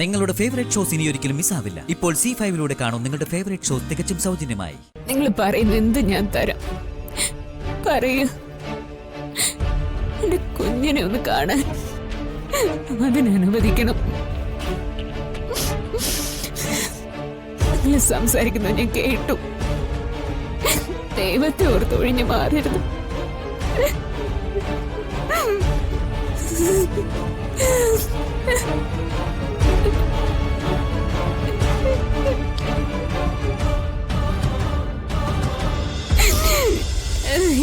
നിങ്ങളുടെ favourite shows ഇനി ഒരിക്കലും മിസ്സാവില്ല. ഇപ്പോൾ C5 കാണും നിങ്ങളുടെ ഫേവറേറ്റ് ഷോസ് തികച്ചും സൗജന്യമായി. നിങ്ങൾ പറയുന്ന എന്ത് ഞാൻ തരാം. പറയൂ, എന്റെ കുഞ്ഞിനെ ഒന്ന് കാണാൻ അതിനനുവദിക്കണം. നിങ്ങൾ സംസാരിക്കുന്നത് ഞാൻ കേട്ടു. ദൈവത്തെ ഓർത്തൊഴിഞ്ഞു മാറരുത്.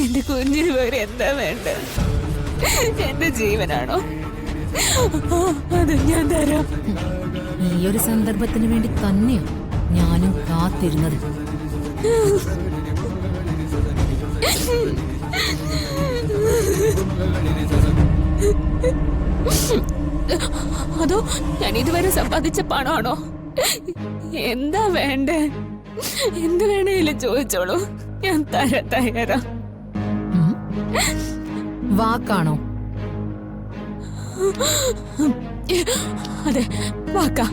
എന്റെ കുഞ്ഞിന് വേറെ എന്താ വേണ്ട? എന്റെ ജീവനാണോ? അത് ഞാൻ തരാം. ഈ ഒരു സന്ദർഭത്തിന് വേണ്ടി തന്നെയാ ഞാനും കാത്തിരുന്നത്. അതോ ഞാൻ ഇതുവരെ സമ്പാദിച്ച പണമാണോ? എന്താ വേണ്ടേ? എന്ത് വേണേലും ചോദിച്ചോളൂ, ഞാൻ തയ്യാറാ. വാക്കാണോ? അതെ, വാക്കാ.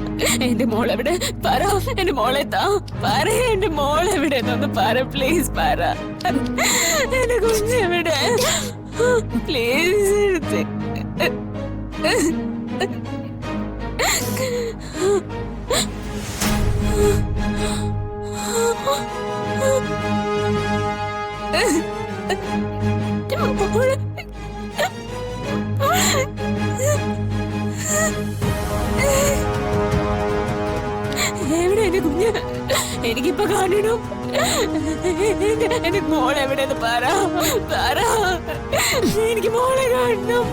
എന്റെ മോളെവിടെ? പറ, എന്റെ മോളെ താ. പറ, എന്റെ മോളെവിടെ എന്നൊന്ന് പറ, പ്ലീസ് പറ. എന്റെ കുഞ്ഞെവിടെ? പ്ലീസ് എടുത്ത്. എവിടെ എന്റെ കുഞ്ഞ്? എനിക്കിപ്പോ കാണണം. എന്റെ മോളെവിടെന്ന് പറ. എനിക്ക് മോളെ കാണണം.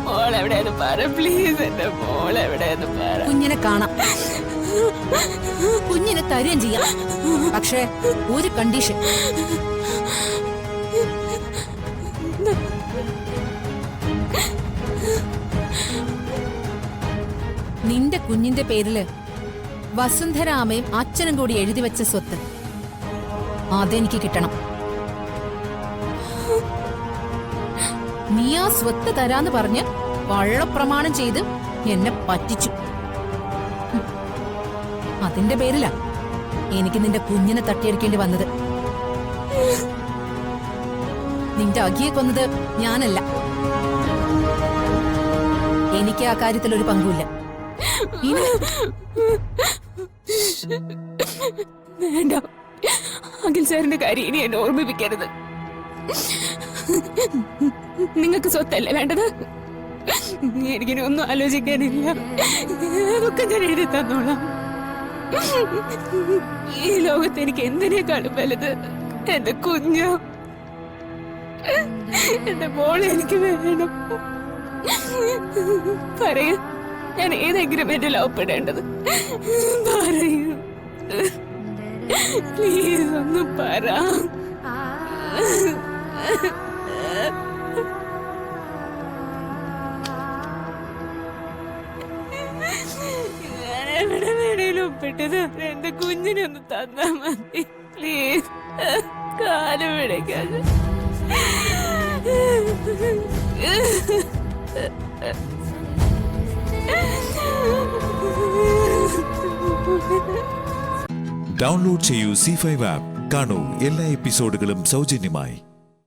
മോളെവിടെന്ന് പറ, പ്ലീസ്. എന്റെ മോളെവിടെന്ന് പറ. കുഞ്ഞിനെ കാണാം, കുഞ്ഞിനെ തരുകയും ചെയ്യാം. പക്ഷേ ഒരു കണ്ടീഷൻ. നിന്റെ കുഞ്ഞിന്റെ പേരില് വസുന്ധരാമയും അച്ഛനും കൂടി എഴുതി വെച്ച സ്വത്ത് അതെനിക്ക് കിട്ടണം. നീ ആ സ്വത്ത് തരാന്ന് പറഞ്ഞ് കള്ളപ്രമാണം ചെയ്ത് എന്നെ പറ്റിച്ചു. അതിന്റെ പേരിലാ എനിക്ക് നിന്റെ കുഞ്ഞിനെ തട്ടിയെടുക്കേണ്ടി വന്നത്. നിന്റെ അഖിയെ കൊന്നത് ഞാനല്ല. എനിക്ക് ആ കാര്യത്തിൽ ഒരു പങ്കുമില്ല. വേണ്ട, അഖിൽ സാറിന്റെ കാര്യം ഇനി എന്നെ ഓർമ്മിപ്പിക്കരുത്. നിങ്ങൾക്ക് സ്വത്തല്ലേ വേണ്ടത്? എനിക്കിനി ഒന്നും ആലോചിക്കാനില്ല. അതൊക്കെ ഞാൻ എഴുതി തന്നോളാം. ഈ ലോകത്ത് എനിക്ക് എന്തിനേക്കാളും വലുത് എന്റെ കുഞ്ഞോ, എന്റെ മോളെ എനിക്ക് വേണം. പറയൂ, ഞാൻ ഏത് എഗ്രിമെന്റിൽ ഒപ്പിടേണ്ടത്? പറയൂ പ്ലീസ്, ഒന്ന് പറ. ഞാൻ എവിടെ വേണേലും ഒപ്പിട്ടത് എന്റെ കുഞ്ഞിനെ ഒന്ന് തന്നാ മതി, പ്ലീസ്. കാലം പിടിക്കാതെ. ഡൗൺലോഡ് ചെയ്യൂ C5 ആപ്പ്. കാണൂ എല്ലാ എപ്പിസോഡുകളും സൗജന്യമായി.